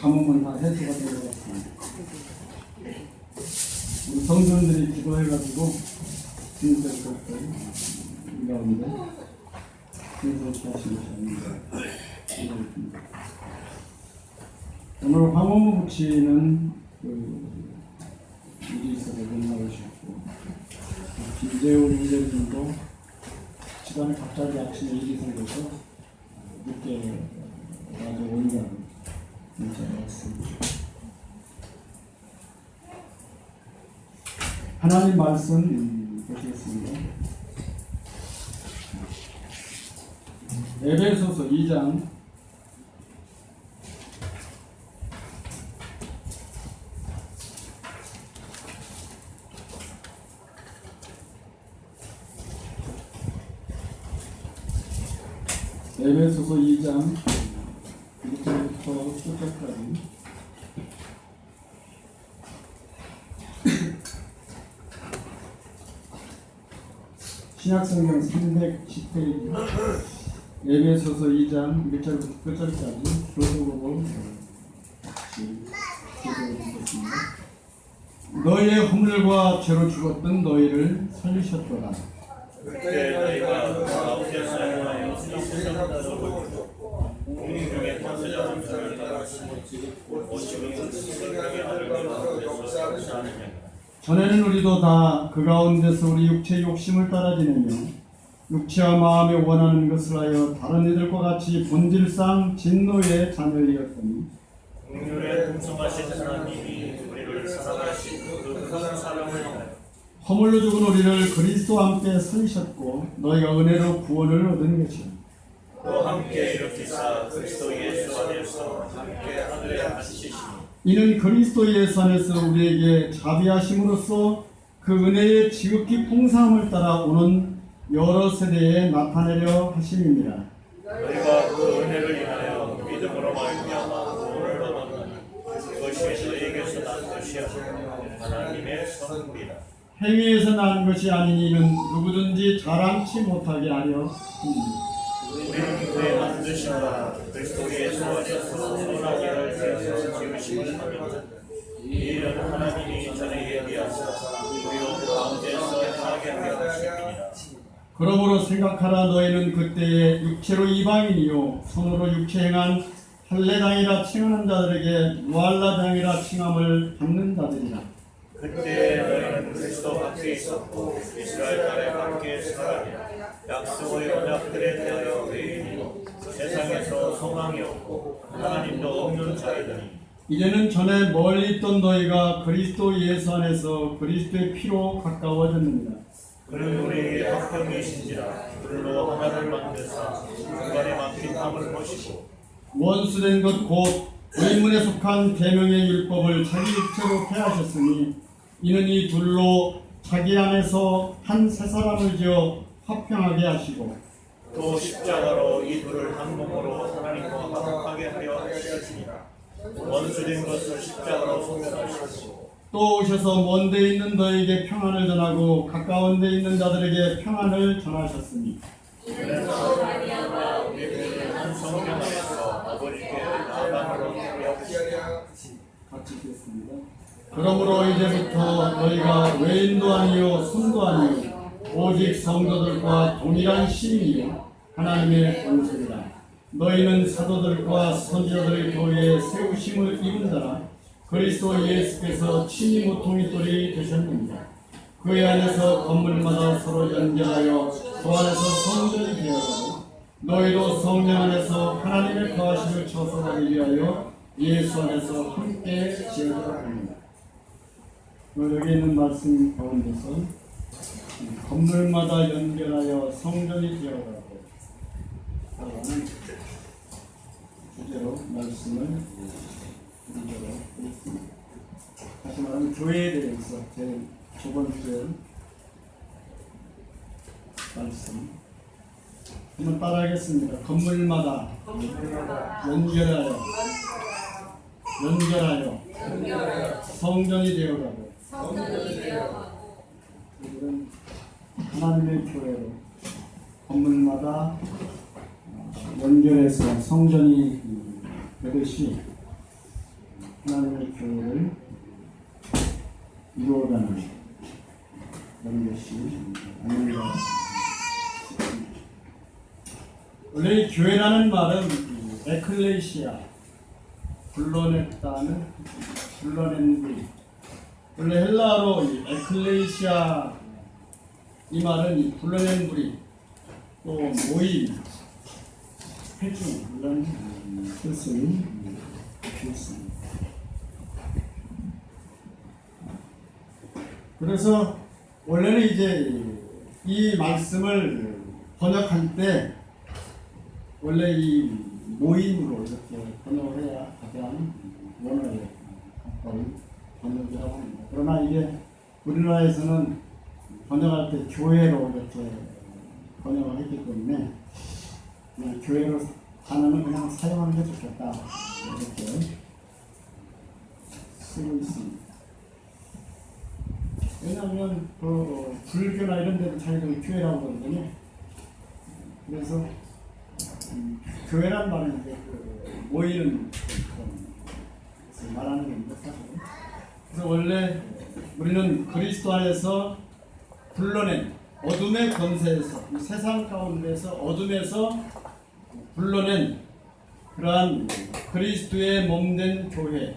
가뭄은 다 해소가 된 것 같습니다. 우리 성도들이 기도해가지고 주님께서 그것을 이 가운데 해소케 하시는 것이 아닌가. 오늘 황호무 부치는 일이 있어서 못 나오셨고, 김재훈 의원님도 시간에 갑자기 아침에 일이 생겨서 늦게 와서 온다는 문자가 왔습니다. 하나님 말씀 보시겠습니다. 에베소서 2장 1절부터 7절까지 신약성경 310페이지 에베소서 2장 1절부터 9절까지 교독으로 같이 교독해보겠습니다. 너희의 허물과 죄로 죽었던 너희를 살리셨도다. 그때 너희가 가운데 사용하여 이 세상을 공중 중에 권세자 함선을 따라시고 오직은 생명의 하늘 가운데서 역사하느냐. 전에는 우리도 다 그 가운데서 우리 육체의 욕심을 따라 지내며 육체와 마음에 원하는 것을 하여 다른 이들과 같이 본질상 진노의 자녀이었더니 긍휼에 풍성하신 하나님이 우리를 사랑하시고 그 큰 사랑을 인하여 허물로 죽은 우리를 그리스도와 함께 살리셨고 너희가 은혜로 구원을 얻은 것이라. 또 함께 일으키사 그리스도 예수 안에서 함께 하늘에 앉히시니 이는 그리스도 예수 안에서 우리에게 자비하심으로써 그 은혜의 지극히 풍성함을 따라 오는 여러 세대에 나타내려 하심입니다. 너희가 그 은혜를 인하여 믿음으로 말미암아 구원을 얻었나니 그것이 너희에게서 난 것이 아니라 하나님의 선물이라. 행위에서 난 것이 아닌 이는 누구든지 자랑치 못하게 하려 합니다. 우리는 그의 만드심과 그리스도 예수 안에서 선하게 할 위하여 지으심을 하며 이 일은 하나님이 전에 예비하사 우리로 가운데서 하게 하려 하심이니라. 그러므로 생각하라. 너희는 그때에 육체로 이방인이요 손으로 육체 행한 할례당이라 칭하는 자들에게 무할라당이라 칭함을 받는 자들이라. 그때 너희는 그리스도 밖에 있었고 이스라엘 나라에 밖에 살아가며 약속의 언약들에 대하여 외인이고 세상에서 소망이 없고 하나님도 없는 자이더니 이제는 전에 멀리 있던 너희가 그리스도 예수 안에서 그리스도의 피로 가까워졌느니라. 그는 우리에게 합병이신지라 불로 하나를 만드사 중간에 막힌 땀을 보시고 원수된 것 곧 의문에 속한 계명의 율법을 자기 육체로 폐하셨으니 이는 이 둘로 자기 안에서 한 새 사람을 지어 화평하게 하시고 또 십자가로 이 둘을 한 몸으로 하나님과 화목하게 하려 하시니라. 원수된 것을 십자가로 소멸하시고 또 오셔서 먼 데 있는 너에게 평안을 전하고 가까운 데 있는 자들에게 평안을 전하셨으니 그는 우리를 한 성령 안에서 아버지께 나아가므로 하시니라. 같이 읽겠습니다. 그러므로 이제부터 너희가 외인도 아니요 손도 아니요 오직 성도들과 동일한 시민이요 하나님의 권속이라. 너희는 사도들과 선지자들의 교회에 세우심을 입은 자라. 그리스도 예수께서 친히 모퉁이돌이 되셨느니라. 그의 안에서 건물마다 서로 연결하여 그 안에서 성전이 되어가고 너희도 성령 안에서 하나님의 거하심을 처소하기 위하여 예수 안에서 함께 지어져야 합니다. 여기 있는 말씀 가운데서 건물마다 연결하여 성전이 되어가고 라는 주제로 말씀을 드리도록 하겠습니다. 다시 말하면 교회에 대해서 제 저번 주에 말씀 한번 따라하겠습니다. 건물마다 연결하여 성전이 되어가고 이들은 하나님의 교회로 건물마다 연결해서 성전이 되듯이 하나님의 교회를 이루어가는 그런 것이 아닌가. 원래 이 교회라는 말은 에클레시아, 불러냈다는, 불러낸 분. 원래 헬라어로 이 에클레시아 이 말은 이 불러낸 무리, 또 모임, 회중 이런 뜻을 주었습니다. 그래서 원래는 이제 이 말씀을 번역할 때 원래 이 모임으로 이렇게 번역을 해야 가장 원어에 가까운 번역이라고 합니다. 그러나 이게 우리나라에서는 번역할 때 교회로 이렇게 번역을 했기 때문에 그냥 교회로 단어는 그냥 사용하는 게 좋겠다 이렇게 쓰고 있습니다. 왜냐하면 그 불교나 이런 데도 자기들 교회라고 그러거든요. 그래서 교회란 말은 이제 그 모이는 것을 말하는 겁니다, 사실. 그래서 원래 우리는 그리스도 안에서 불러낸 어둠의 권세에서, 이 세상 가운데서 어둠에서 불러낸 그러한 그리스도의 몸된 교회,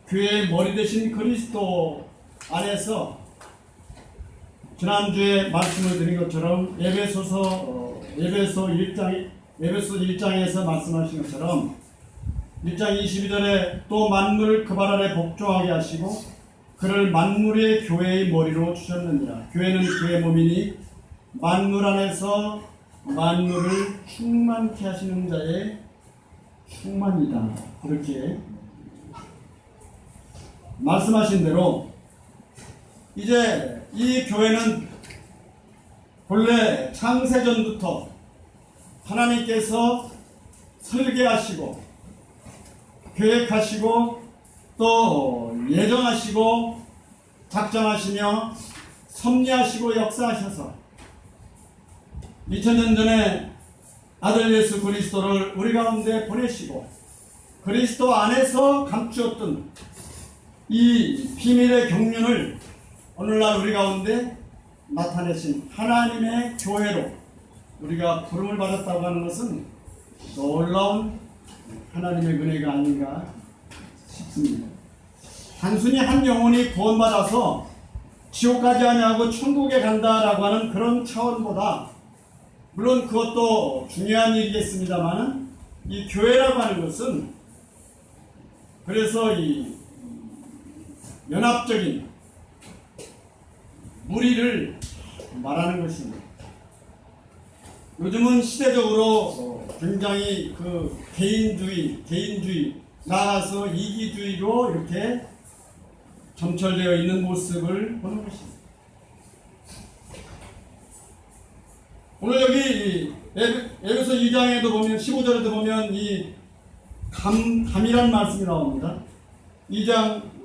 교회의 머리 되신 그리스도 안에서 지난주에 말씀을 드린 것처럼 에베소 1장에서 말씀하신 것처럼 1장 22절에 또 만물을 그 발 아래 복종하게 하시고 그를 만물의 교회의 머리로 주셨느니라. 교회는 그의 몸이니 만물 안에서 만물을 충만케 하시는 자의 충만이다. 그렇게 말씀하신 대로 이제 이 교회는 본래 창세전부터 하나님께서 설계하시고 계획하시고 또 예정하시고 작정하시며 섭리하시고 역사하셔서 2000년 전에 아들 예수 그리스도를 우리 가운데 보내시고 그리스도 안에서 감추었던 이 비밀의 경륜을 오늘날 우리 가운데 나타내신 하나님의 교회로 우리가 부름을 받았다고 하는 것은 놀라운 하나님의 은혜가 아닌가 싶습니다. 단순히 한 영혼이 구원받아서 지옥 가지 아니하고 천국에 간다라고 하는 그런 차원보다 물론 그것도 중요한 일이겠습니다만은 이 교회라고 하는 것은 그래서 이 연합적인 무리를 말하는 것입니다. 요즘은 시대적으로 굉장히 그 개인주의, 나아가서 이기주의로 이렇게 점철되어 있는 모습을 보는 것입니다. 오늘 여기 에베소 2장에도 보면 15절에도 보면 이 감이란 말씀이 나옵니다. 2장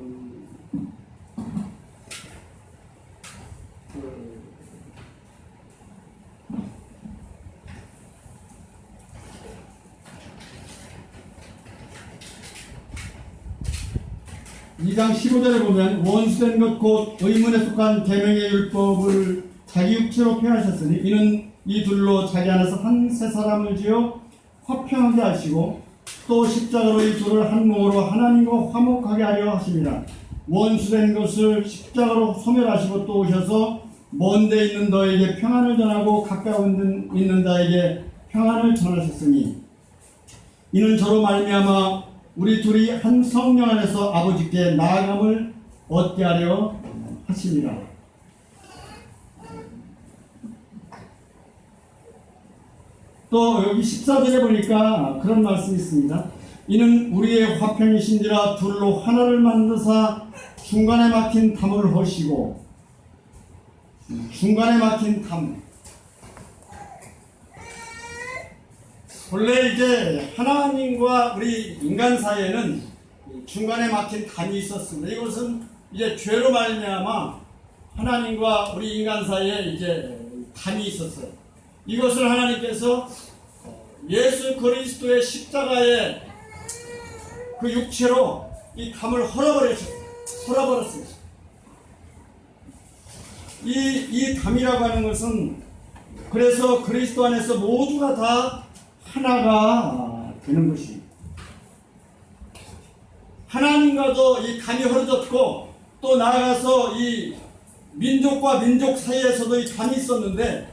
2장 15절에 보면 원수된 것 곧 의문에 속한 계명의 율법을 자기 육체로 폐하셨으니 이는 이 둘로 자기 안에서 한 세 사람을 지어 화평하게 하시고 또 십자가로 이 둘을 한 몸으로 하나님과 화목하게 하려 하십니다. 원수된 것을 십자가로 소멸하시고 또 오셔서 먼데 있는 너에게 평안을 전하고 가까이 있는 자에게 평안을 전하셨으니 이는 저로 말미암아 우리 둘이 한 성령 안에서 아버지께 나아감을 얻게 하려 하십니다. 또 여기 14절에 보니까 그런 말씀이 있습니다. 이는 우리의 화평이신지라 둘로 하나를 만드사 중간에 막힌 담을 허시고 중간에 막힌 담 본래 이제 하나님과 우리 인간 사이에는 중간에 막힌 담이 있었습니다. 이것은 이제 죄로 말미암아 하나님과 우리 인간 사이에 이제 담이 있었어요. 이것을 하나님께서 예수 그리스도의 십자가의 그 육체로 이 담을 헐어버렸어요. 이 담이라고 하는 것은 그래서 그리스도 안에서 모두가 다 하나가 되는 것입니다. 하나님과도 이 담이 헐어졌고 또 나아가서 이 민족과 민족 사이에서도 이 담이 있었는데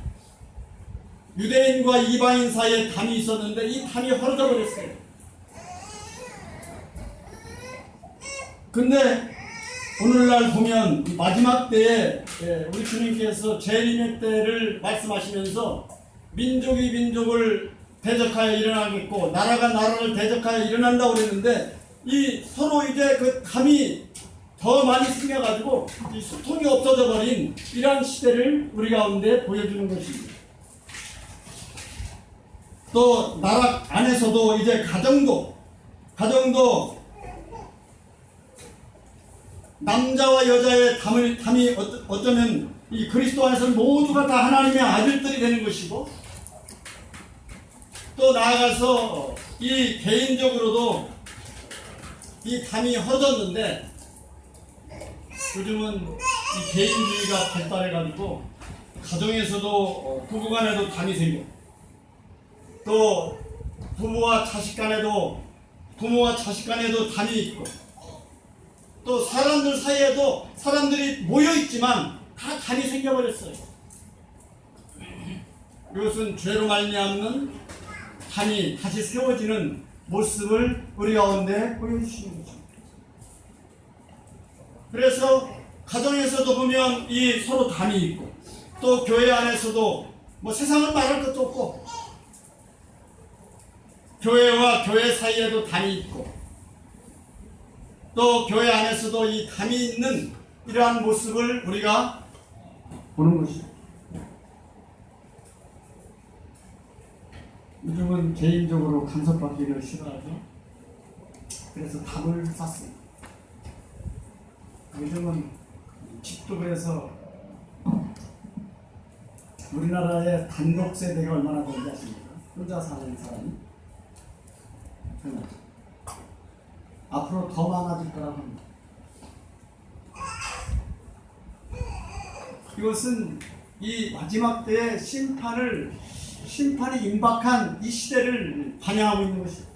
유대인과 이방인 사이에 담이 있었는데 이 담이 헐어져 버렸어요. 근데 오늘날 보면 마지막 때에 우리 주님께서 재림의 때를 말씀하시면서 민족이 민족을 대적하여 일어나겠고 나라가 나라를 대적하여 일어난다고 그랬는데 이 서로 이제 그 담이 더 많이 생겨가지고 이 소통이 없어져 버린 이러한 시대를 우리 가운데 보여주는 것입니다. 또 나라 안에서도 이제 가정도 남자와 여자의 담이 어쩌면 이 그리스도 안에서는 모두가 다 하나님의 아들들이 되는 것이고 또 나아가서 이 개인적으로도 이 담이 헐어졌는데 요즘은 이 개인주의가 발달해가지고 가정에서도 부부간에도 담이 생겨 또 부모와 자식 간에도 담이 있고 또 사람들 사이에도 사람들이 모여있지만 다 담이 생겨버렸어요. 이것은 죄로 말미암는 담이 다시 세워지는 모습을 우리 가운데 보여주시는 거죠. 그래서 가정에서도 보면 이 서로 담이 있고 또 교회 안에서도 뭐 세상은 말할 것도 없고 교회와 교회 사이에도 담이 있고 또 교회 안에서도 이 담이 있는 이러한 모습을 우리가 보는 것이죠. 요즘은 개인적으로 간섭받기를 싫어하죠. 그래서 담을 쌌어요. 요즘은 집도 그래서 우리나라의 단독 세대가 얼마나 되는지 아십니까? 혼자 사는 사람이 앞으로 더 많아질 거라고 합니다. 이것은 이 마지막 때의 심판이 임박한 이 시대를 반영하고 있는 것입니다.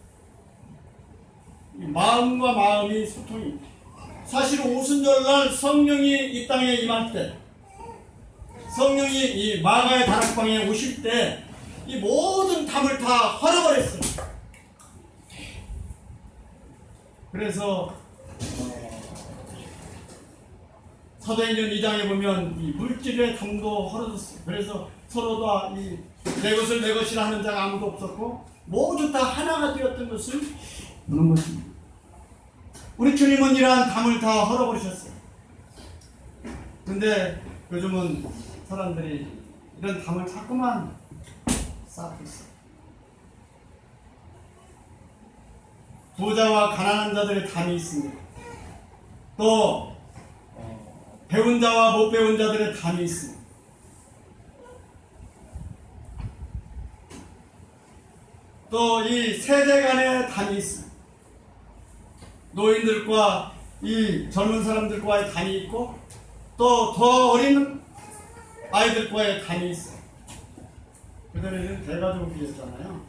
마음과 마음이 소통이 사실 오순절날 성령이 이 땅에 임할 때 성령이 이 마가의 다락방에 오실 때 이 모든 담을 다 헐어버렸어요. 그래서 사도행전 2장에 보면 이 물질의 담도 헐어졌어요. 그래서 서로 다 이 내 것을 내 것이라 하는 자가 아무도 없었고 모두 다 하나가 되었던 것을 보는 것입니다. 우리 주님은 이러한 담을 다 헐어버리셨어요. 근데 요즘은 사람들이 이런 담을 자꾸만 쌓고 있어요. 부자와 가난한 자들의 담이 있습니다. 또 배운 자와 못 배운 자들의 담이 있습니다. 또 이 세대 간의 담이 있습니다. 노인들과 이 젊은 사람들과의 담이 있고 또 더 어린 아이들과의 담이 있어요. 그전에는 대가족이었잖아요.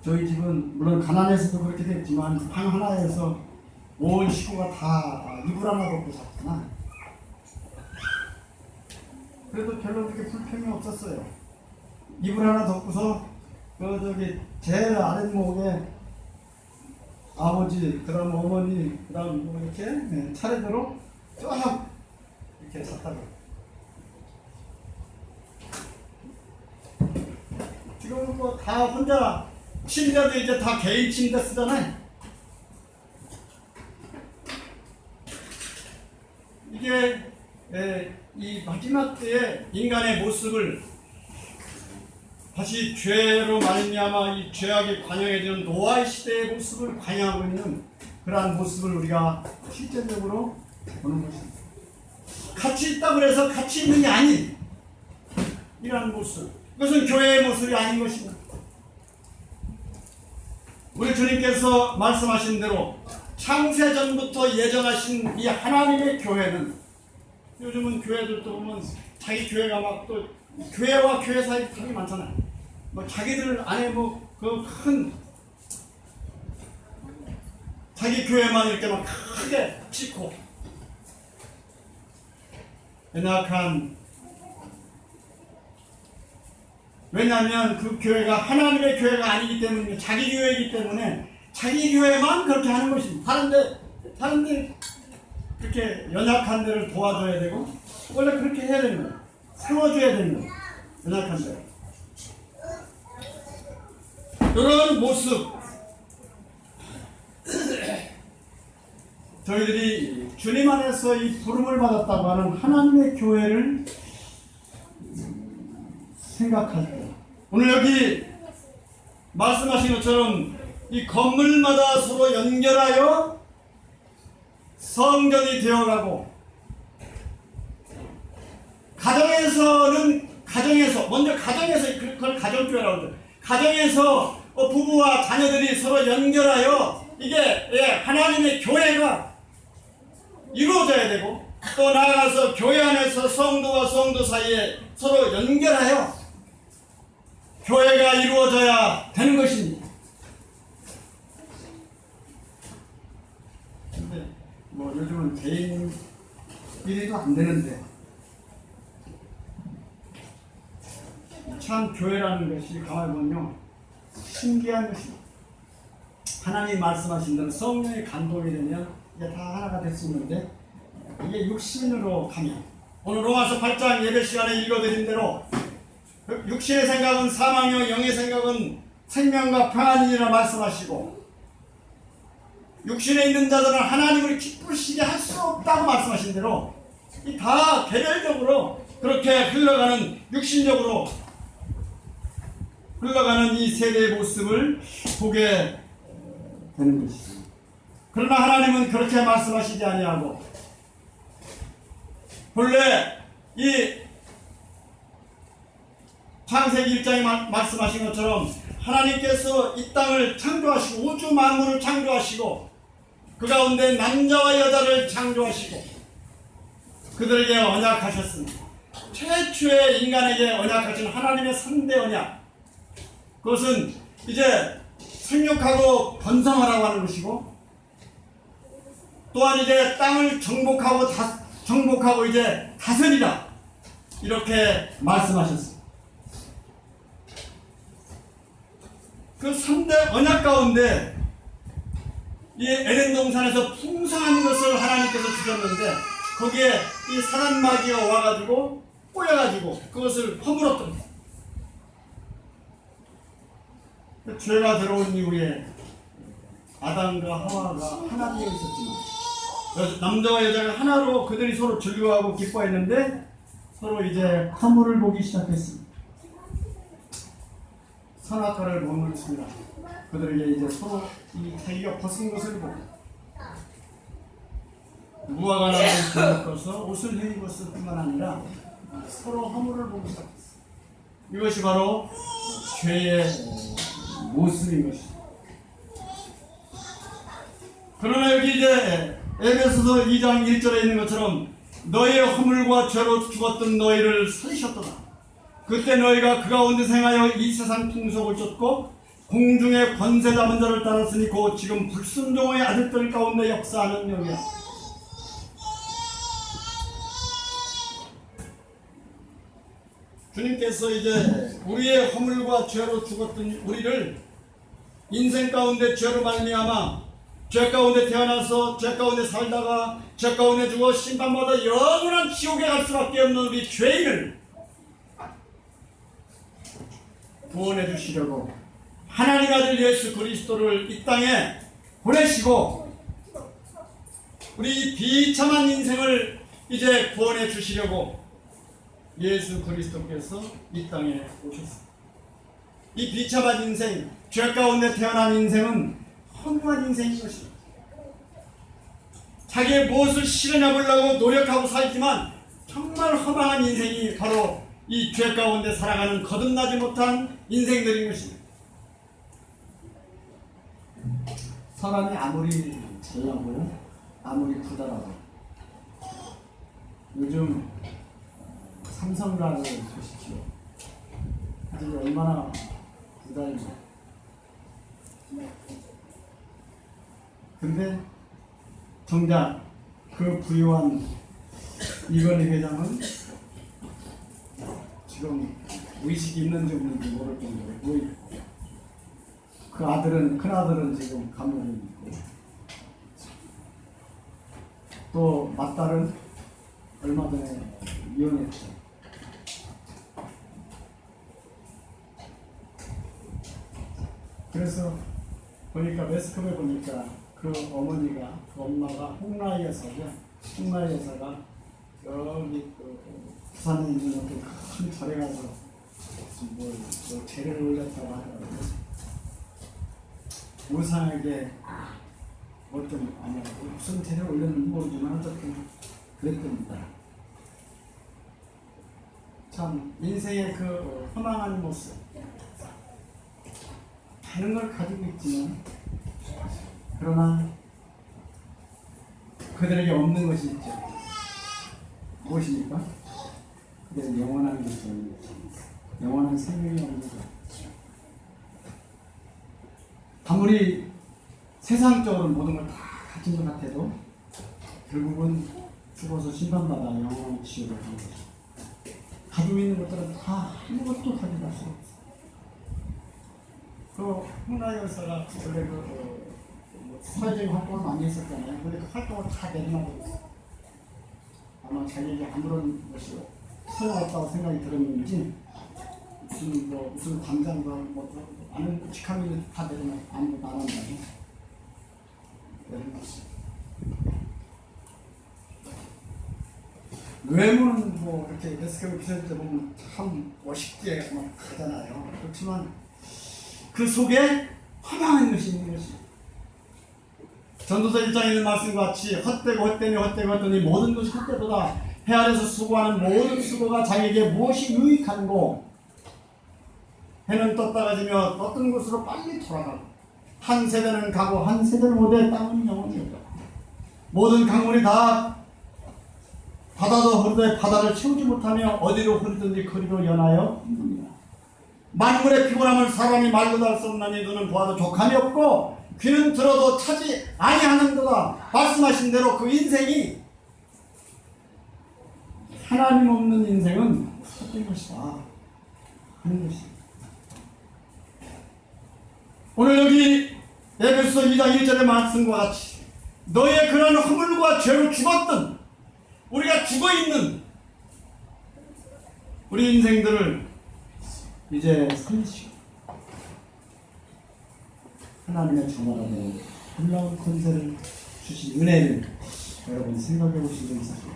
저희 집은 물론 가난해서도 그렇게 됐지만 방 하나에서 온 식구가 다 이불 하나 덮고 잤구나. 그래도 별로 그렇게 불평이 없었어요. 이불 하나 덮고서 제일 아랫목에 아버지, 그다음 어머니, 그다음 뭐 이렇게 차례대로 쭉 이렇게 잤다고. 지금은 뭐 다 혼자 침대도 이제 다 개인 침대 쓰잖아요. 이게 이 마지막 때의 인간의 모습을 다시 죄로 말미암아 이 죄악에 관영해지는 노아의 시대의 모습을 관영하고 있는 그러한 모습을 우리가 실제적으로 보는 것입니다. 같이 있다고 해서 같이 있는 게 아닌 이러한 모습, 이것은 교회의 모습이 아닌 것입니다. 우리 주님께서 말씀하신 대로 창세전부터 예정하신 이 하나님의 교회는, 요즘은 교회들도 보면 자기 교회가 막 또 교회와 교회 사이 되게 많잖아요. 뭐 자기들 안에 뭐 그 큰 자기 교회만 이렇게 막 크게 짓고 연약한, 왜냐하면 그 교회가 하나님의 교회가 아니기 때문에, 자기 교회이기 때문에 자기 교회만 그렇게 하는 것입니다. 다른데 그렇게 연약한 데를 도와줘야 되고, 원래 그렇게 해야 되는 거예요. 세워줘야 되는 거예요. 연약한 데. 이런 모습, 저희들이 주님 안에서 이 부름을 받았다고 하는 하나님의 교회를 생각할 때, 오늘 여기 말씀하신 것처럼 이 건물마다 서로 연결하여 성전이 되어가고, 먼저 가정에서 그걸 가정교회라고 하죠. 가정에서 부부와 자녀들이 서로 연결하여 이게 하나님의 교회가 이루어져야 되고, 또 나아가서 교회 안에서 성도와 성도 사이에 서로 연결하여 교회가 이루어져야 되는 것입니다. 근데 뭐 요즘은 개인 일도 안 되는데, 참 교회라는 것이 가만히 보면요, 신기한 것입니다. 하나님 말씀하신 대로 성령의 감동이 되면 이제 다 하나가 될 수 있는데, 이게 육신으로 가면, 오늘 로마서 8장 예배 시간에 읽어드린 대로 육신의 생각은 사망이요 영의 생각은 생명과 평안이라 말씀하시고, 육신에 있는 자들은 하나님을 기쁘시게 할 수 없다고 말씀하신 대로 이 다 개별적으로 그렇게 흘러가는, 육신적으로 흘러가는 이 세대의 모습을 보게 되는 것입니다. 그러나 하나님은 그렇게 말씀하시지 아니하고, 본래 이 창세기 1장에 말씀하신 것처럼 하나님께서 이 땅을 창조하시고 우주 만물을 창조하시고 그 가운데 남자와 여자를 창조하시고 그들에게 언약하셨습니다. 최초의 인간에게 언약하신 하나님의 3대 언약, 그것은 이제 생육하고 번성하라고 하는 것이고, 또한 이제 땅을 정복하고 이제 다스리라, 이렇게 말씀하셨습니다. 그 3대 언약 가운데 이 에덴 동산에서 풍성한 것을 하나님께서 주셨는데, 거기에 이 사단 마귀가 와가지고 꼬여가지고 그것을 허물었던, 죄가 들어온 이후에 아담과 하와가 하나님에 있었지만, 남자와 여자가 하나로 그들이 서로 즐거워하고 기뻐했는데 서로 이제 허물을 보기 시작했습니다. 선악과를 먹는 그들에게 이제 서로 이 자기가 벗은 것을 보고 무화과 나무를 걷어서 옷을 헤입었을 뿐만 아니라 서로 허물을 보기 시작했습니다. 이것이 바로 죄의 모습인 것입니다. 그러나 여기 이제 에베소서 2장 1절에 있는 것처럼 너희의 허물과 죄로 죽었던 너희를 살리셨도다. 그때 너희가 그 가운데 생하여 이 세상 풍속을 쫓고 공중의 권세 잡은 자를 따랐으니 곧 지금 불순종의 아들들 가운데 역사하는 영이야. 주님께서 이제 우리의 허물과 죄로 죽었던 우리를 인생 가운데 죄로 말미암아 죄 가운데 태어나서 죄 가운데 살다가 죄 가운데 죽어 심판받아 영원한 지옥에 갈 수밖에 없는 우리 죄인을 구원해 주시려고 하나님 아들 예수 그리스도를 이 땅에 보내시고 우리 비참한 인생을 이제 구원해 주시려고 예수 그리스도께서 이 땅에 오셨습니다. 이 비참한 인생, 죄 가운데 태어난 인생은 허무한 인생인 것입니다. 자기의 무엇을 실현해보려고 노력하고 살지만 정말 허망한 인생이 바로 이 죄 가운데 살아가는 거듭나지 못한 인생들인 것입니다. 사람이 아무리 잘나고 아무리 부자라고 요즘 삼성가를 보십시오. 아직 얼마나 부자인지. 근데 정작 그 부유한 이건희 회장은 지금 의식이 있는지 없는지 모를 정도로 누워있고, 그 아들은, 큰 아들은 지금 감옥에 있고, 또 맏딸은 얼마 전에 이혼했죠. 그래서 보니까 매스컴에 보니까 그 어머니가, 그 엄마가 홍라희 여사죠. 홍라희 여사가 여기 그 부산에 있는 어떤 큰 절에 가서 뭘 제를 올렸다고 하더라고요. 우상에게 어떤, 아마 무슨 제를 올렸는지 모르지만 어쨌든 그랬답니다. 참 인생의 그 허망한 모습, 다른 걸 가지고 있지만 그러나 그들에게 없는 것이 있죠. 무엇입니까? 그들은 영원한 것이 없는 것, 영원한 생명이 없는 것. 아무리 세상적으로 모든 걸 다 가진 것 같아도 결국은 죽어서 심판받아 영원한 지옥을 가는 거죠. 가지고 있는 것들은 다 아무것도 가져갈 수 없어요. 그 홍라희 여사가 원래 사회적인 활동을 많이 했었잖아요. 근데 그 활동을 다 내려놓고 있어요. 아마 자기에게 아무런 것이 소용없다고 생각이 들었는지 무슨 광장과 아는 직함이 다 내려놓고 아무것도 안 한다고 내려놓았어요. 외모는 뭐 이렇게 레스케어 비서실 때 보면 참 멋있게 막 가잖아요. 그렇지만 그 속에 허망한 것이 있는 것이. 전도서 1장에 있는 말씀과 같이 헛되니 모든 것이 헛되도다. 해 아래서 수고하는 모든 수고가 자기에게 무엇이 유익한고. 해는 떴다가 지며 떴던 곳으로 빨리 돌아가고, 한 세대는 가고 한 세대는 오되 땅은 영원히 없다. 모든 강물이 다 바다도 흐르되 바다를 채우지 못하며 어디로 흐르든지 거리로 연하여 있느니라. 만물의 피곤함을 사람이 말로도 할 수 없나니 눈은 보아도 족함이 없고 귀는 들어도 차지 아니하는도다. 말씀하신 대로 그 인생이, 하나님 없는 인생은 헛된 것이다 하는 것이. 오늘 여기 에베소서 2장 1절의 말씀과 같이 너의 그런 허물과 죄로 죽었던, 우리가 죽어있는 우리 인생들을 이제 살리시고 하나님의 정화라는 놀라운 권세를 주신 은혜를 여러분 생각해 보신 적 있으세요?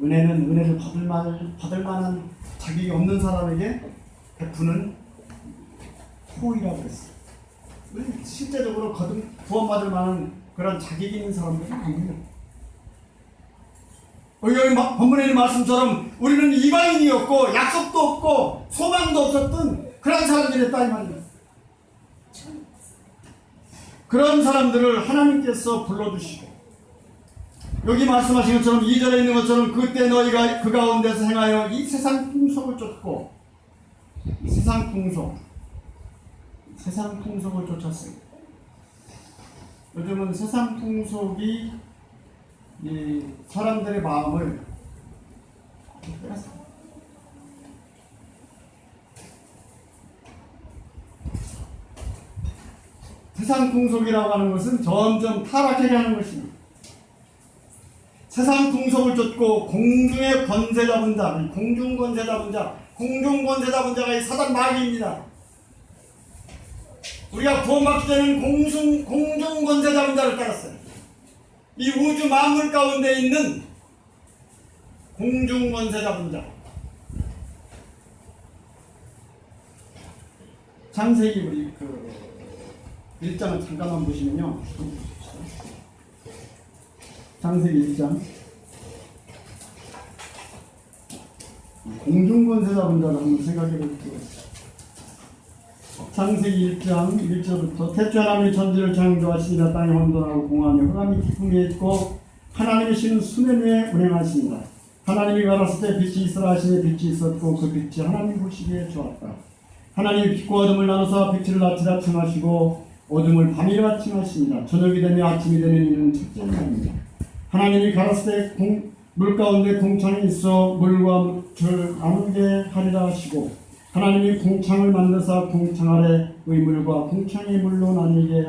은혜는 은혜를 받을 만한 자격이 없는 사람에게 베푸는 호의라고 했어요. 실제적으로 구원받을 만한 그런 자격이 있는 사람들은 아니에요. 여기 본문에 있는 말씀처럼 우리는 이방인이었고 약속도 없고 소망도 없었던 그런 사람들이었다 이 말입니다. 그런 사람들을 하나님께서 불러주시고, 여기 말씀하신 것처럼 2절에 있는 것처럼 그때 너희가 그 가운데서 행하여 이 세상 풍속을 쫓고, 이 세상 풍속을 쫓았어요. 요즘은 세상 풍속이 이 사람들의 마음을 빼앗습니다. 세상 풍속이라고 하는 것은 점점 타락하게 하는 것입니다. 세상 풍속을 쫓고 공중의 권세 잡은 자, 공중 권세 잡은 자가 이 사단 마귀입니다. 우리가 구원받기 전에는 공중 권세 잡은 자를 따랐어요. 이 우주 만물 가운데 있는 공중 권세 잡은 자. 창세기 우리 1장을 잠깐만 보시면요. 창세기 1장. 공중 권세 잡은 자를 한번 생각해 볼게요. 창세기 1장 1절부터 태초 하나님이 천지를 창조하시니라 땅이 혼돈하고 공허하며 흑암이 깊음에 있고 하나님의 신은 수면 위에 운행하십니다. 하나님이 가라사대 때 빛이 있으라 하시니 빛이 있었고 그 빛이 하나님 보시기에 좋았다. 하나님이 빛과 어둠을 나누사 빛을 낮이라 칭하시고 어둠을 밤이라 칭하십니다. 저녁이 되며 아침이 되는 이는 첫째 날입니다. 하나님이 가라사대 때 물 가운데 궁창이 있어 물과 물을 나누게 하리라 하시고 하나님이 궁창을 만드사 궁창 아래 물과 궁창의 물로 나뉘게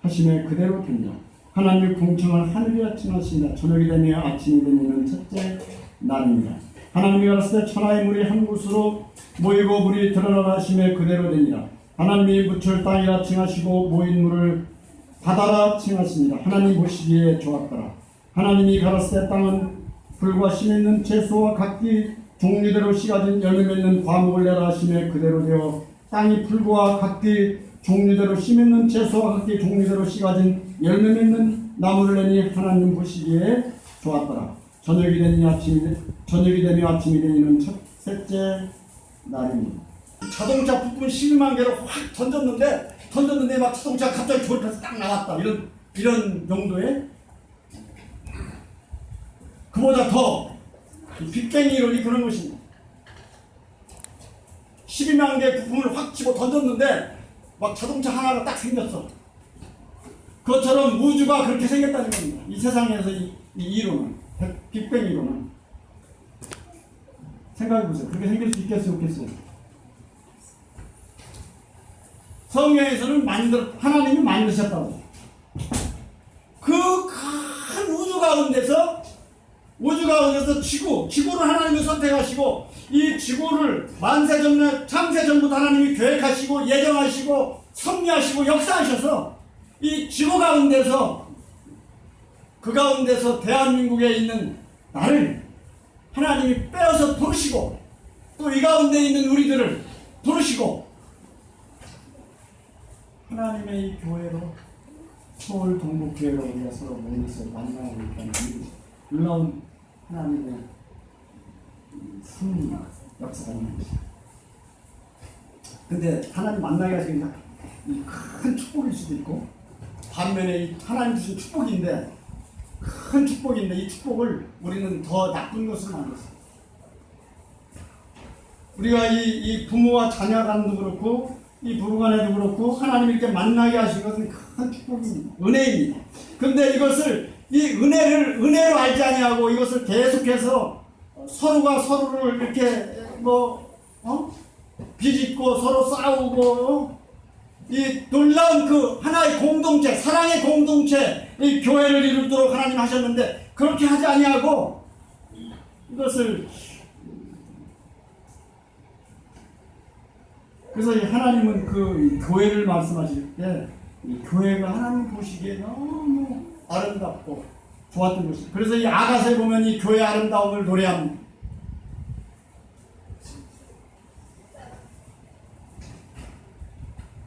하심에 그대로 된다. 하나님이 궁창을 하늘이라 칭하십니다. 저녁이 되며 아침이 되는 첫째 날입니다. 하나님이 가라사대 천하의 물이 한 곳으로 모이고 물이 드러나라 하심에 그대로 되니라. 하나님이 묻을 땅이라 칭하시고 모인 물을 바다라 칭하십니다. 하나님 보시기에 좋았더라. 하나님이 가라사대 땅은 불과 씨 맺는 채소와 각기 종류대로 씨 가진 열매 맺는 과목을 내라 하심에 그대로 되어 땅이 풀과 각기 종류대로 씨 맺는 채소와 각기 종류대로 씨 가진 열매 맺는 나무를 내니 하나님 보시기에 좋았더라. 저녁이 되며 아침이 되니는 셋째 날입니다. 자동차 부품 12만 개를 확 던졌는데 막 자동차 갑자기 조립해서 딱 나왔다. 이런 정도의 그보다 더 빅뱅 이론이 그런 것입니다. 12만 개 부품을 확 집어 던졌는데 막 자동차 하나가 딱 생겼어. 그것처럼 우주가 그렇게 생겼다는 겁니다. 이 세상에서 이 이론은 빅뱅 이론은 생각해보세요. 그렇게 생길 수 있겠어요, 없겠어요? 성경에서는 하나님이 만드셨다고. 그 큰 우주 가운데서 지구를 하나님이 선택하시고 이 지구를 창세 전부터 하나님이 계획하시고 예정하시고 섭리하시고 역사하셔서 이 지구 가운데서 그 가운데서 대한민국에 있는 나를 하나님이 빼어서 부르시고 또 이 가운데 있는 우리들을 부르시고 하나님의 이 교회로 서울 동북교회로 우리가 서로 모여서 만나고 있다는 놀라운 하나님의 섭리 역사가 있는 것입니다. 근데 하나님 만나게 하시는 큰 축복일 수도 있고 반면에 하나님 주신 축복인데 큰 축복인데 이 축복을 우리는 더 나쁜 것을 만들었어요. 우리가 이 부모와 자녀 간도 그렇고 이 부부간에도 그렇고 하나님이 이렇게 만나게 하신 것은 큰 축복입니다. 은혜입니다. 근데 이것을 이 은혜로 알지 아니하고 이것을 계속해서 서로가 서로를 이렇게 비집고 서로 싸우고 이 놀라운 그 하나의 공동체, 사랑의 공동체, 이 교회를 이루도록 하나님 하셨는데 그렇게 하지 아니하고 이것을 그래서 하나님은 그 교회를 말씀하실 때 이 교회가 하나님 보시기에 너무 아름답고 좋았던 것입니다. 그래서 이 아가서에 보면 이 교회의 아름다움을 노래합니다.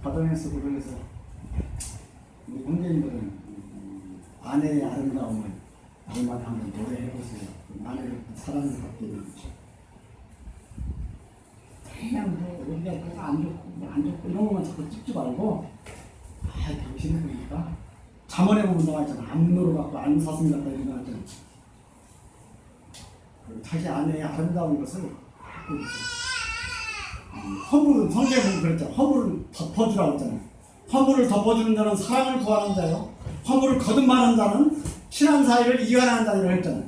가정에서 그래서 우리 형제님들은 아내의 아름다움을 얼마나 한번 노래해보세요. 아내를 사랑을 받게 되죠. 그냥 우리가 안 좋고 이런 것만 자꾸 찍지 말고 당신은 그러니까 잠언에 보면 나와 있잖아. 암노로 갖고 안사슴 같다 이런 거 하잖아. 자기 아내의 아름다운 것을 허물은 성경에 보면 그랬죠. 허물을 덮어주라고 했잖아요. 허물을 덮어주는 자는 사랑을 구하는 자요. 허물을 거듭하는 자는 친한 사이를 이완하는 자라고 했잖아요.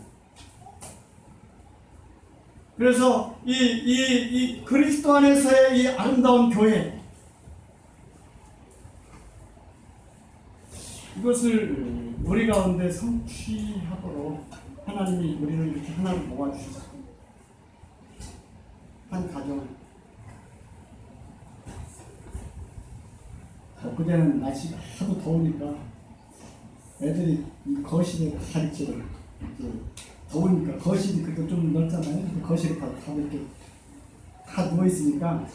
그래서 이 그리스도 안에서의 이 아름다운 교회 이것을 우리 가운데 성취하도록 하나님이 우리를 이렇게 하나로 모아주셨습니다. 한 가정. 엊그제는 날씨가 하도 더우니까 애들이 이 거실에 가리치를 더우니까 거실이 그래도 좀 넓잖아요. 거실에 다 이렇게 다 누워있으니까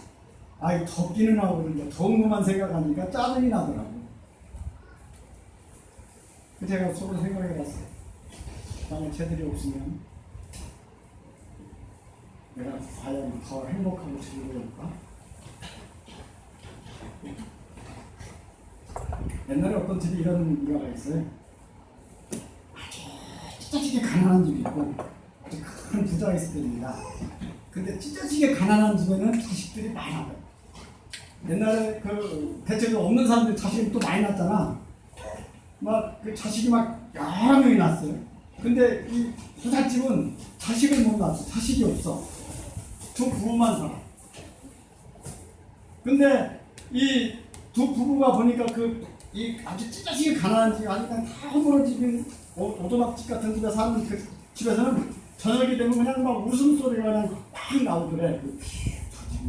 아이 덥기는 하고 그러니까 더운 것만 생각하니까 짜증이 나더라고. 제가 서로 생각해봤어요. 만약 쟤들이 없으면 내가 과연 더 행복하고 즐거울까? 옛날에 어떤 집이 이런 일화가 있어요. 아주 찢어지게 가난한 집이 있고 아주 큰 부자가 있을 때입니다. 근데 찢어지게 가난한 집에는 자식들이 많아요. 옛날에 그 대체로 없는 사람들 자식이 또 많이 낳았잖아. 막 그 자식이 막 여러 명이 낳았어요. 근데 이 부잣집은 자식을 못 낳았어. 자식이 없어. 두 부부만 살아. 근데 이 두 부부가 보니까 이 아주 찢어지게 가난한 집, 아주 그냥 다 허물어진 오두막집 같은 집에 사는 그 집에서는 저녁이 되면 그냥 막 웃음소리가 그냥 막 나오더래.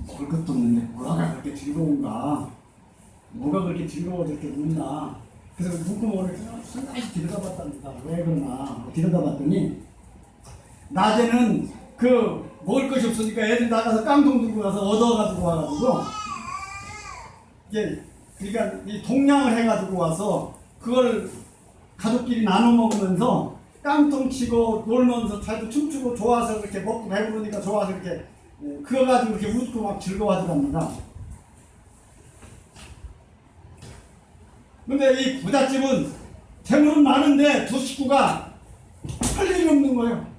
먹을 것도 없는데 뭐가 그렇게 즐거운가? 뭐가 그렇게 즐거워서 이렇게 웃나? 그래서 묻고 뭐를 순간씩 들여다봤답니다. 왜 그러나? 들여다봤더니 낮에는 그 먹을 것이 없으니까 애들 나가서 깡통 들고 가서 얻어가지고 와가지고 이게 그러니까 이 동량을 해가지고 와서 그걸 가족끼리 나눠 먹으면서 깡통 치고 놀면서 자기도 춤추고 좋아서 그렇게 먹고 배부르니까 좋아서 이렇게 그거 가지고 이렇게 웃고 막 즐거워하더랍니다. 근데 이 부잣집은 재물은 많은데 두 식구가 할 일이 없는 거예요.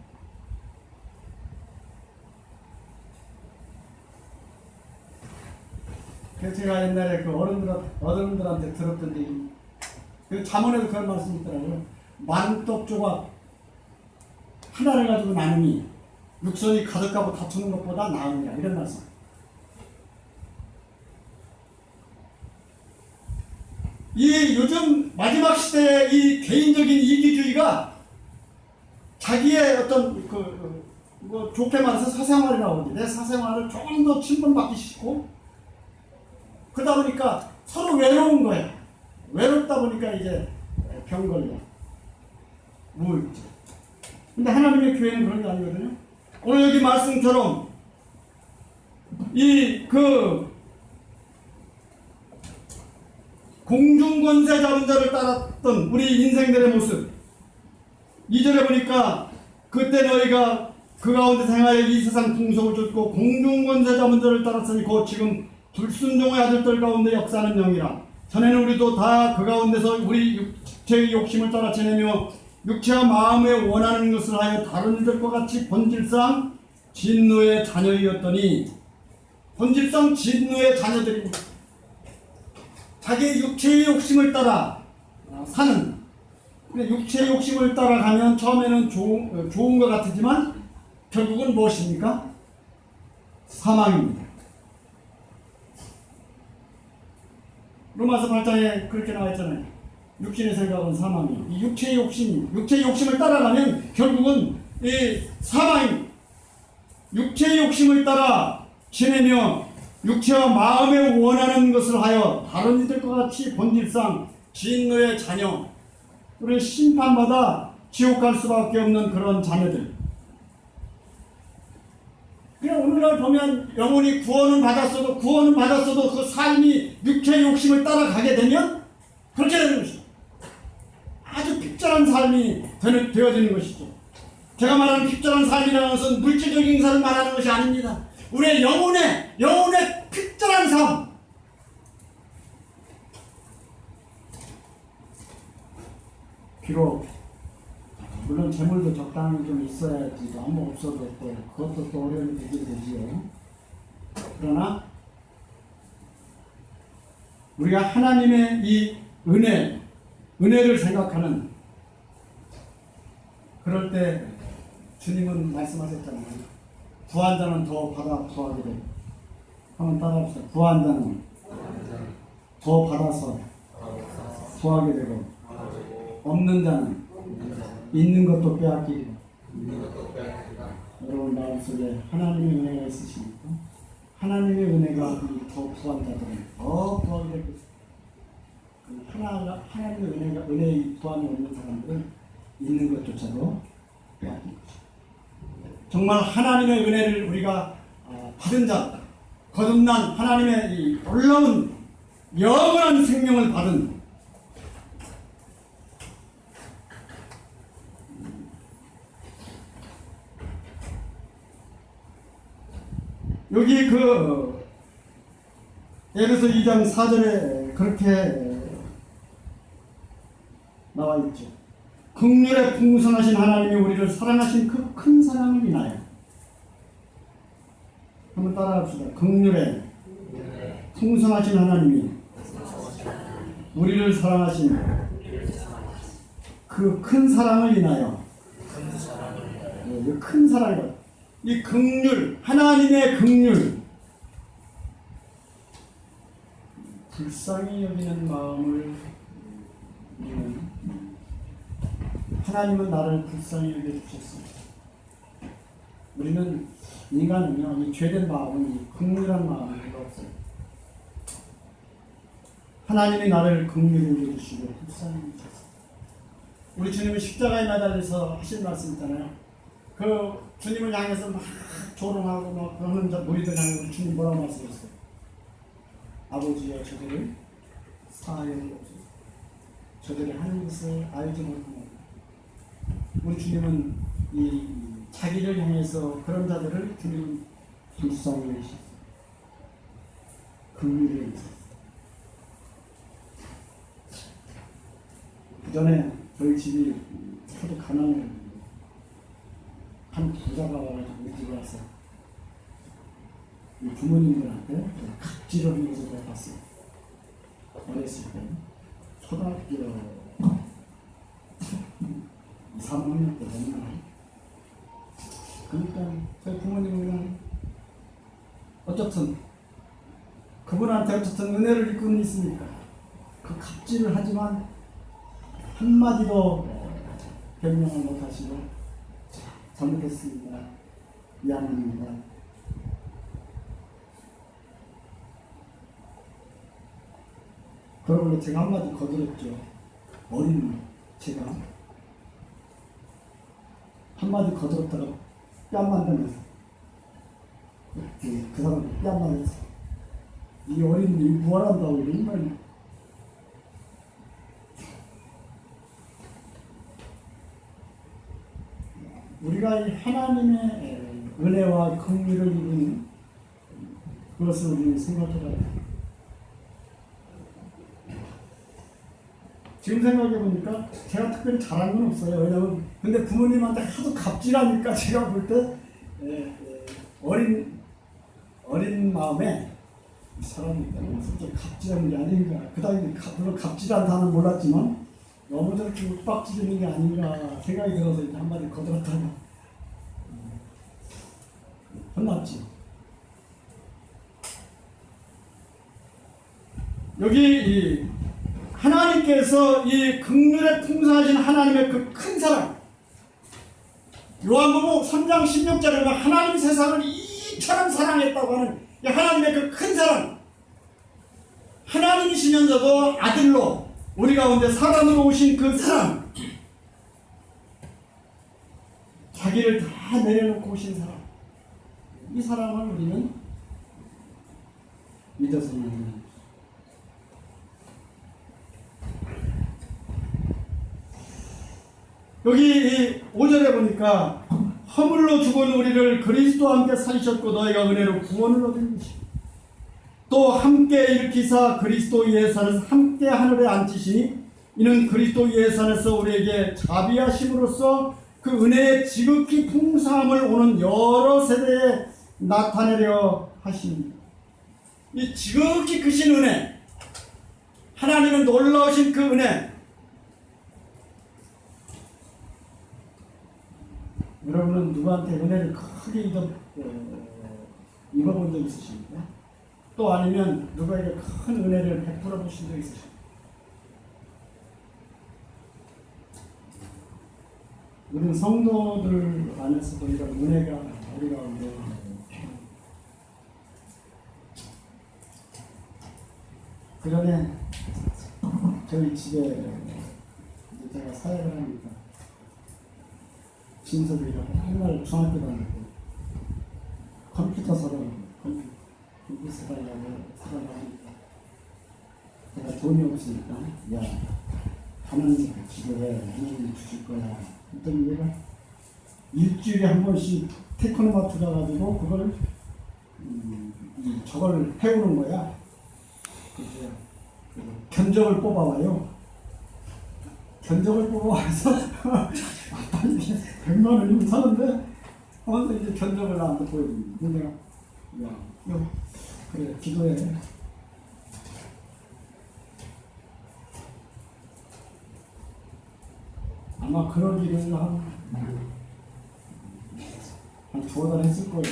그래서 제가 옛날에 그 어른들한테 들었던 얘기, 그 잠언에도 그런 말씀이 있더라고요. 만떡 조각 하나를 가지고 나누니 육선이 가득하고 다투는 것보다 나으니라, 이런 말씀. 이 요즘 마지막 시대의 이 개인적인 이기주의가 자기의 어떤 뭐 좋게 말해서 사생활이라고 하지, 내 사생활을 조금 더 친분받기 싫고, 그러다 보니까 서로 외로운 거야. 외롭다 보니까 이제 병 걸려, 우울증. 근데 하나님의 교회는 그런 게 아니거든요. 오늘 여기 말씀처럼 공중권세 잡은 자를 따랐던 우리 인생들의 모습, 2절에 보니까 그때 너희가 그 가운데 생하여 이 세상 풍속을 쫓고 공중권세 잡은 자를 따랐으니 곧 지금 불순종의 아들들 가운데 역사하는 영이라. 전에는 우리도 다 그 가운데서 우리 육체의 욕심을 따라 지내며 육체와 마음에 원하는 것을 하여 다른 이들과 같이 본질상 진노의 자녀이었더니, 본질상 진노의 자녀들입니다. 자기의 육체의 욕심을 따라 사는, 육체의 욕심을 따라가면 처음에는 좋은 것 같지만 결국은 무엇입니까? 사망입니다. 로마서 8장에 그렇게 나와 있잖아요. 육신의 생각은 사망이에요. 이 육체의 욕심을 따라가면 결국은 이 사망입니다. 육체의 욕심을 따라 지내며 육체와 마음에 원하는 것을 하여 다른 이들과 같이 본질상 진노의 자녀, 우리 심판받아 지옥 갈 수밖에 없는 그런 자녀들. 그냥 오늘날 보면 영혼이 구원은 받았어도 그 삶이 육체의 욕심을 따라가게 되면 그렇게 되는 것이죠. 아주 핍절한 삶이 되어지는 것이죠. 제가 말하는 핍절한 삶이라는 것은 물질적인 삶을 말하는 것이 아닙니다. 우리의 영혼의 핍절한 삶. 비록 물론 재물도 적당히 좀 있어야지 너무 없어도 또 그것도 또 어려움이 되긴 되지요. 그러나 우리가 하나님의 이 은혜를 생각하는, 그럴 때 주님은 말씀하셨잖아요. 부한 자는 더 받아 부하게 되고. 한번 따라합시다. 부한 자는 더 받아서 부하게 되고, 없는 자는 있는 것도 빼앗기리라. 여러분 마음속에 하나님의 은혜가 있으십니까? 하나님의 은혜가 더 부한 자들은 더 부하게 될 것입니다. 하나님의 은혜의 부함이 없는 사람들은 있는 것조차도 빼앗긴 것입니다. 정말 하나님의 은혜를 우리가 받은 자, 거듭난 하나님의 이 놀라운 영원한 생명을 받은 여기 에베소 2장 4절에 그렇게 나와 있죠. 긍휼에 풍성하신 하나님이 우리를 사랑하신 그 큰 사랑을 인하여. 한번 따라합시다. 긍휼에 풍성하신 하나님이 우리를 사랑하신 그 큰 사랑을 인하여. 큰 사랑이다. 이 긍휼, 하나님의 긍휼, 불쌍히 여기는 마음을 우리는, 하나님은 나를 불쌍히 여겨주셨습니다. 우리는 인간은요, 이 죄된 마음은, 이 긍휼한 마음이 별로 없어요. 하나님이 나를 긍휼히 여겨주시고 불쌍히 여겨주셨어요. 우리 주님은 십자가에 매달려서 하신 말씀 있잖아요. 그 주님을 향해서 막 조롱하고 막 그러는 무리들 향해서 주님 뭐라고 말씀하셨어요? 아버지여, 저들을 사하여 주옵소서. 저들이 하는 것을 알지 못하노라. 우리 주님은 이 자기를 향해서 그런 자들을 주님 불쌍히 여기셨어요. 긍휼히 여기셨어요. 그 전에 저희 집이 하도 가난해요. 한 부자가 와가지고 우리 집에 와서 이 부모님들한테 갑질을 하는 것을 내가 봤어요. 어렸을 때 초등학교 2, 3학년 때 됐나. 그러니까 저희 부모님은 그냥 어쨌든 그분한테 어쨌든 은혜를 입고는 있으니까 그 갑질을 하지만 한마디도 변명을 못하시고 잘못했습니다. 미안합니다. 그러고 제가 한마디 거들었죠. 어린 제가 한마디 거들었다가 뺨 만들면서 그 사람이 뺨 만들면서 이 어린이 부활한다고 이런 말이야. 우리가 이 하나님의 은혜와 긍휼을 입은 그것을 우리는 생각해봐야 돼요. 지금 생각해보니까 제가 특별히 잘한 건 없어요. 왜냐면 근데 부모님한테 하도 갑질하니까 제가 볼 때 어린 마음에 이 사람이 솔직히 갑질하는 게 아닌가. 그 당시 물론 갑질한 단어는 몰랐지만 너무 저렇게 윽박지르는 게 아닌가 생각이 들어서 이제 한마디 거들었다가 혼났지. 여기 하나님께서 이 긍휼에 풍성하신 하나님의 그 큰 사랑, 요한복음 3장 16절에 하나님 세상을 이처럼 사랑했다고 하는 이 하나님의 그 큰 사랑, 하나님이시면서도 아들로 우리 가운데 사람으로 오신 그 사랑, 자기를 다 내려놓고 오신 사랑, 이 사랑을 우리는 믿어서 믿는. 여기 5절에 보니까 허물로 죽은 우리를 그리스도와 함께 살리셨고 너희가 은혜로 구원을 얻은 것이고 또 함께 일으키사 그리스도 예수 안에서 함께 하늘에 앉히시니 이는 그리스도 예수 안에서 우리에게 자비하심으로써 그 은혜의 지극히 풍성함을 오는 여러 세대에 나타내려 하십니다. 이 지극히 크신 은혜, 하나님은 놀라우신 그 은혜, 여러분은 누구한테 은혜를 크게 입어본 적 있으십니까? 또 아니면 누구에게 큰 은혜를 베풀어 보신 적 있으십니까? 우리는 성도들 안에서도 이런 은혜가 우리가 그 전에 저희 집에 제가 사역을 하니까 진섭이라고 옛날 중학교 다닐 때 컴퓨터 사러 컴퓨터 사려고 하니까 제가 돈이 없으니까 야 하나님 기도해 하나님 주실 거야. 그랬더니 얘가 일주일에 한 번씩 테크노마트 가가지고 그걸 저걸 해오는 거야. 견적을 뽑아와요. 견적을 뽑아와서 빨리 100만 원이면 사는데 하면서 이제 견적을 나한테 보여줍니다. 근데 내가 야, 그래 기도해. 아마 그러기를 한 두어 달 했을 거예요.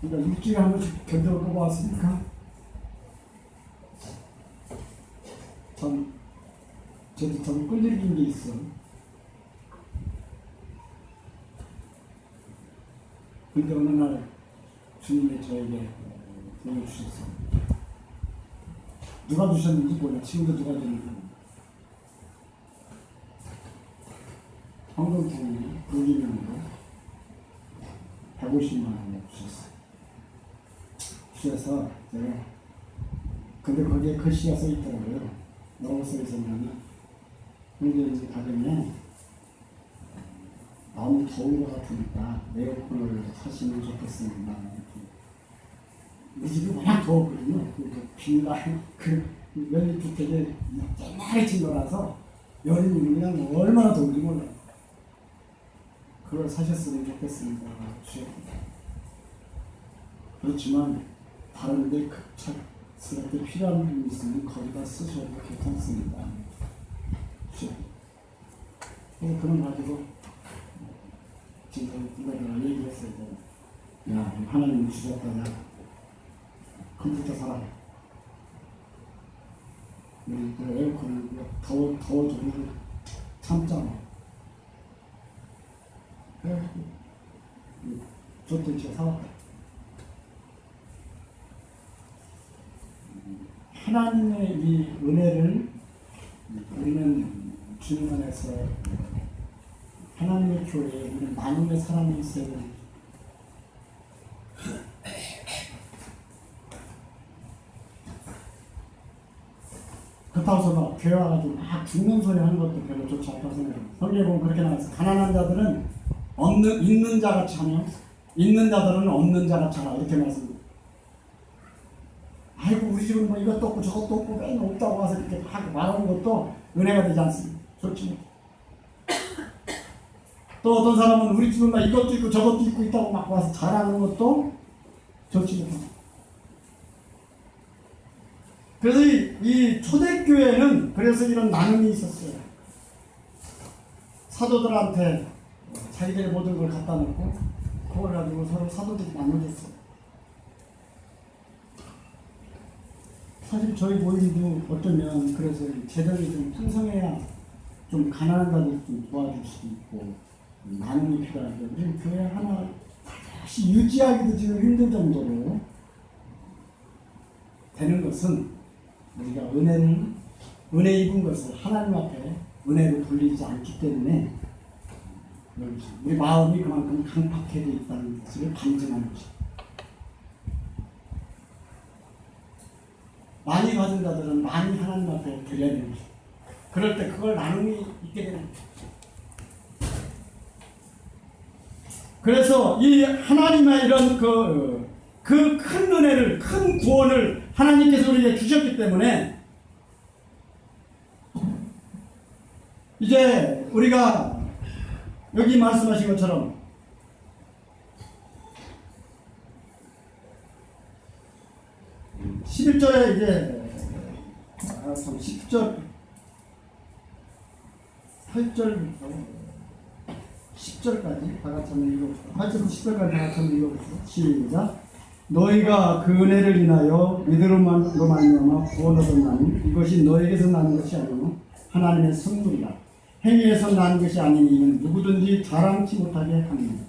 그러니까 일주일에 한 번씩 견적을 뽑아왔으니까 저도 좀 끌리는 게 있어. 근데 어느 날 주님이 저에게 돈을 주셨어요. 누가 주셨는지 몰라. 지금도 누가 줬는지 몰라. 황금통이 불기명으로 150만 원을 주셨어요. 주셔서 제가 근데 거기에 글씨가 써 있더라고요. 뭐라고 써 있었냐면 형제님 가정에 너무 더운 것 같으니까 에어컨을 사시면 좋겠습니다. 우리 집이 워낙 더웠거든요. 비가 면립주택에 옛날에 친 거라서 여름이 그냥 얼마나 더운지 몰라요. 그걸 사셨으면 좋겠습니다. 그렇지만 다른데 급작스럽게 필요한 분이 있으면 거기다 쓰셔도 괜찮습니다. 그런 가지고 지금 내가 얘기했어요. 야, 하나님 주셨다. 야, 컴퓨터 사라. 우리 에어컨을 더워주면 참잖아. 그래가지고 줬더니 제가 사왔다. 하나님의 이 은혜를 우리는 주님 안에서 하나님의 교회에 우리는 나눔의 사랑이 있어야 됩니다. 그렇다고 해서 막 교회 와가지고 막 죽는 소리 하는 것도 별로 좋지 않다고 생각해요. 성경에 보면 그렇게 나와서 가난한 자들은 있는 자같이 하며 있는 자들은 없는 자같이 하라 이렇게 말씀합니다. 아이고 우리 집은 뭐 이것도 없고 저것도 없고 맨 없다고 와서 이렇게 막 말하는 것도 은혜가 되지 않습니다. 좋지. 또 어떤 사람은 우리 집은 막 이것도 있고 저것도 있고 막 와서 자랑하는 것도 좋지 못합니다. 그래서 이 초대교회는 그래서 이런 나눔이 있었어요. 사도들한테 자기들의 모든 걸 갖다 놓고 그걸 가지고 서로 사도들이 나눠줬어요. 사실 저희 모임도 어쩌면 그래서 재정이 좀 풍성해야 좀 가난한 자들 좀 도와줄 수도 있고 나눔이 필요한데 우리 교회 하나 다시 유지하기도 지금 힘든 정도로 되는 것은 우리가 은혜 입은 것을 하나님 앞에 은혜로 불리지 않기 때문에 우리 마음이 그만큼 강팍해져 있다는 것을 감증하는 것입니다. 많이 받은 자들은 많이 하나님 앞에 드려야 되는 것입니다. 그럴 때 그걸 나눔이 있게 되는 것입니다. 그래서 이 하나님의 이런 그 큰 은혜를, 큰 구원을 하나님께서 우리에게 주셨기 때문에 이제 우리가 여기 말씀하신 것처럼 (11절에) 이제 10절 8절부터 10절까지 다 같이 한번 읽어봅시다. 8절부터 10절까지 다 같이 한번 읽어봅시다. 시작. 너희가 그 은혜를 인하여 믿음으로 말미암아 구원 얻었나니 이것이 너에게서 나는 것이 아니요 하나님의 선물이라. 행위에서 나는 것이 아니니 이는 누구든지 자랑치 못하게 합니다.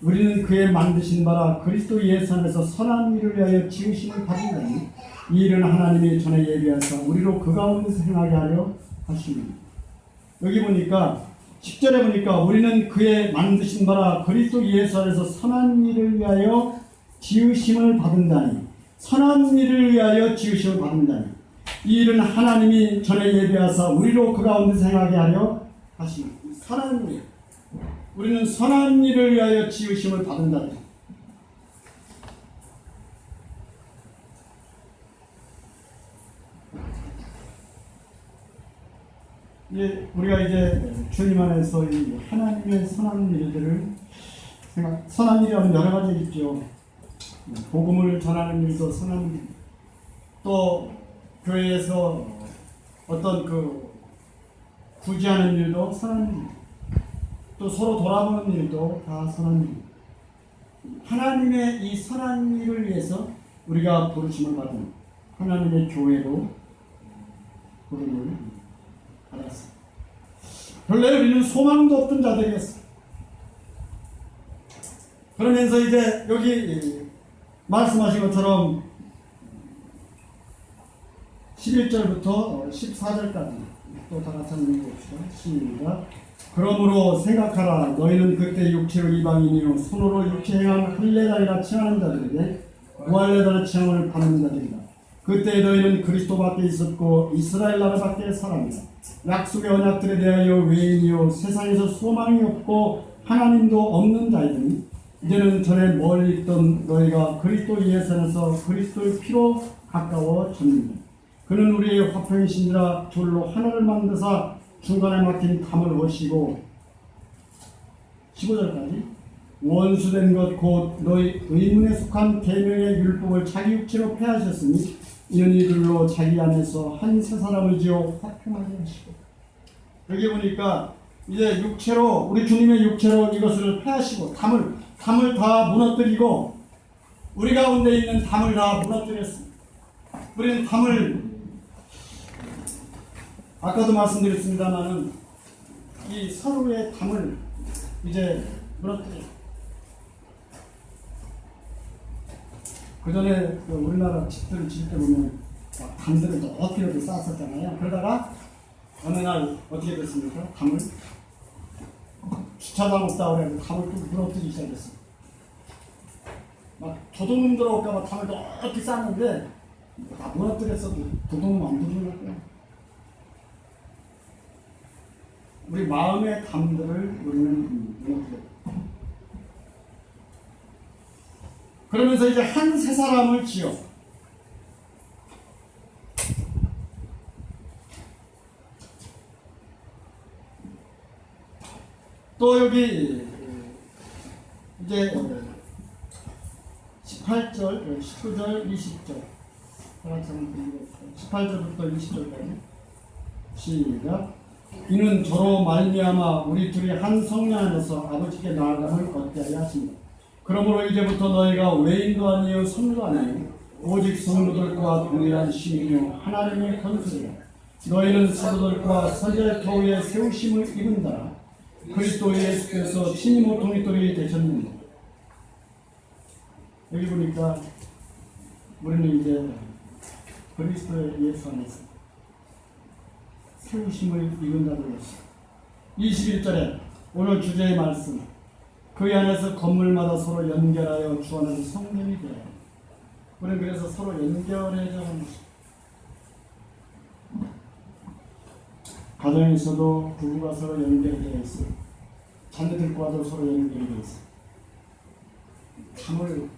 우리는 그의 만드신 바라 그리스도 예수 안에서 선한 일을 위하여 지으심을 받은다니 이 일은 하나님이 전에 예비하사 우리로 그 가운데서 행하게 하려 하십니다. 여기 보니까 10절에 보니까 우리는 그의 만드신 바라 그리스도 예수 안에서 선한 일을 위하여 지으심을 받은다니 선한 일을 위하여 지으심을 받은다니 이 일은 하나님이 전에 예비하사 우리로 그 가운데서 행하게 하려 하십니다. 선한 일 우리는 선한 일을 위하여 지으심을 받은다니 우리가 이제 주님 안에서 이 하나님의 선한 일들을 선한 일이라면 여러 가지 있죠. 복음을 전하는 일도 선한 일, 또 교회에서 어떤 구제하는 일도 선한 일, 또 서로 돌아보는 일도 다 선한 일. 하나님의 이 선한 일을 위해서 우리가 부르심을 받은 하나님의 교회로 부름을 받았어. 본래 우리는 소망도 없던 자들이었어. 그러면서 이제 여기 말씀하신 것처럼 11절부터 14절까지 또 다 같이 한번 읽어봅시다. 시작. 그러므로 생각하라. 너희는 그때 육체로 이방인이요 손으로 육체 행한 할례자이라 칭하는 자들에게 무할례자라 칭함을 받는 자들이다. 그때 너희는 그리스도밖에 있었고 이스라엘 나라밖에 사람이다. 약속의 언약들에 대하여 외인이요 세상에서 소망이 없고 하나님도 없는 자이더니 이제는 전에 멀리 있던 너희가 그리스도 예수에서 그리스도의 피로 가까워졌느니라. 그는 우리의 화평이시니라. 둘로 하나를 만드사 중간에 막힌 담을 허시고 15절까지 원수된 것 곧 너희 의문에 속한 계명의 율법을 자기 육체로 폐하셨으니 이는 이들로 자기 안에서 한 세 사람을 지어 화평하게 하시고. 여기 보니까 이제 육체로 우리 주님의 육체로 이것을 폐하시고 담을 다 무너뜨리고 우리 가운데 있는 담을 다 무너뜨렸습니다. 우리는 담을 아까도 말씀드렸습니다만은 이 서로의 담을 이제 무너뜨려. 그 전에 우리나라 집들을 지을 때 보면 담들을 높이 이렇게 쌓았었잖아요. 그러다가 어느 날 어떻게 됐습니까? 담을 주차장 없다고 그래서 담을 또 무너뜨리기 시작했어요. 막 도둑놈 들어올까봐 담을 높이 쌓았는데 다 무너뜨렸어도 도둑놈 안 들어올 거야. 우리 마음의 담들을 우리는 무너뜨려. 그러면서 이제 한 세 사람을 지어 또 여기 이제 18절, 19절, 20절 18절부터 20절까지 시작. 이는 저로 말미암아 우리 둘이 한 성령 안에서 아버지께 나아감을 얻게 하려 하십니다. 그러므로 이제부터 너희가 외인도 아니요 성도 아니요 오직 성도들과 동일한 시민이요 하나님의 권속이라. 너희는 성도들과 선지자의 터위에 세우심을 입은 자라. 그리스도 예수께서 친히 모퉁이돌이 되셨느니라. 여기 보니까 우리는 이제 그리스도의 예수 안에서 세우심을 입은 자들이었어. 21절에 오늘 주제의 말씀. 그 안에서 건물마다 서로 연결하여 주 안에서 성령이 되어요. 우리는 그래서 서로 연결해져 하는 것입니다. 가정에서도 부부가 서로 연결되어 있어요. 자녀들과도 서로 연결이 되어 있어요. 담을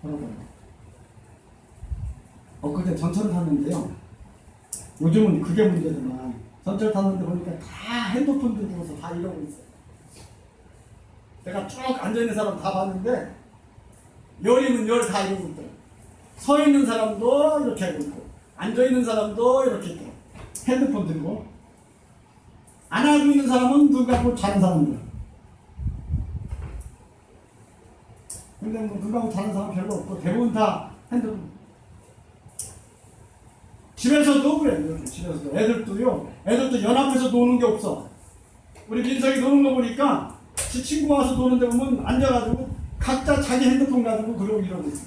걸어봐요. 엊그제 전철을 탔는데요. 요즘은 그게 문제지만 전철 탔는데 보니까 다 핸드폰 들고서 다 이러고 있어요. 내가 쭉 앉아있는 사람 다 봤는데 열이면 열 다 이러고 있더라고요. 서 있는 사람도 이렇게 하고 있고 앉아있는 사람도 이렇게 있고 핸드폰 들고 안아주고 있는 사람은 눈 감고 자는 사람이에요. 근데 뭐 눈 감고 자는 사람 별로 없고 대부분 다 핸드폰. 집에서도 그래요. 집에서도 애들도 연합해서 노는 게 없어. 우리 민석이 노는 거 보니까 지 친구 와서 노는데 보면 앉아가지고 각자 자기 핸드폰 가지고 그러고 이러고 있어.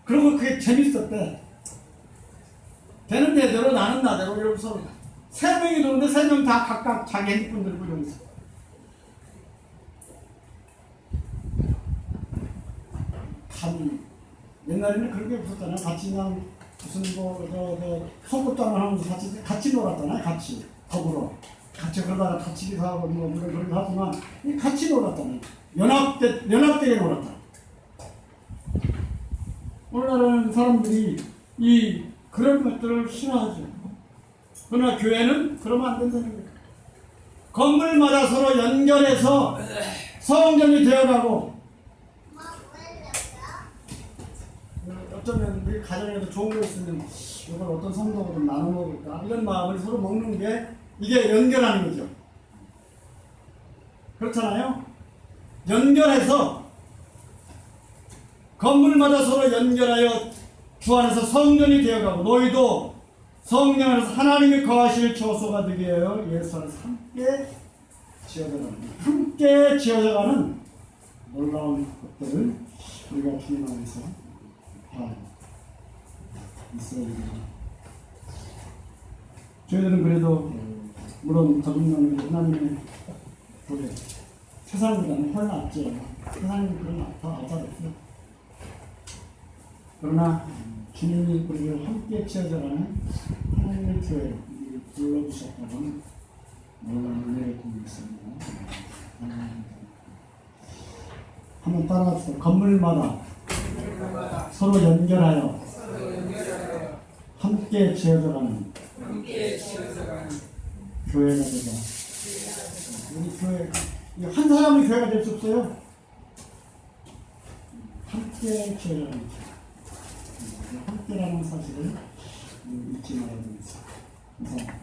그러고 그게 재밌었대. 되는 대로 나는 나대로 이러면서 3명이 노는데 3명 다 각각 자기 핸드폰 들고 이러고 있어. 참 옛날에는 그런 게 없었잖아요. 같이 그냥 무슨 속옷도 안 하면서 같이 놀았잖아요. 같이 더불어. 같이 그러다가 다치기도 하고 뭐 그런 거 하지만 같이 놀았잖아요. 연합되게 놀았다. 오늘날은 사람들이 그런 것들을 싫어하죠. 그러나 교회는 그러면 안 된다는 거예요. 건물마다 서로 연결해서 성전이 되어가고, 어쩌면 우리 가정에도 좋은 거 있으면 이걸 어떤 성도하고 좀 나눠 먹을까, 이런 마음을 서로 먹는 게 이게 연결하는 거죠. 그렇잖아요. 연결해서 건물마다 서로 연결하여 주 안에서 성전이 되어가고, 너희도 성령 안에서 하나님이 거하실 처소가 되게 하여 예수 안에서 함께 지어져가는 놀라운 것들을 우리가 주님 안에서 다 있어야 됩니다. 저희들은 그래도 물론 거듭나는 하나님의 보게 세상보다는 훨씬 낫죠. 세상이 그런 더 알아봤어요. 그러나 주님이 우리를 함께 지어져가는 하나님의 교회를 불러주셨다는 놀라운 은혜를 보고 있습니다. 한번 따라합시다. 건물마다 서로 연결하여 함께 지어져가는 교회가 되자. 우리 교회, 한 사람이 교회가 될 수 없어요. 함께 지어져가는 교회. 함께라는 사실을 잊지 말아야 되겠습니다.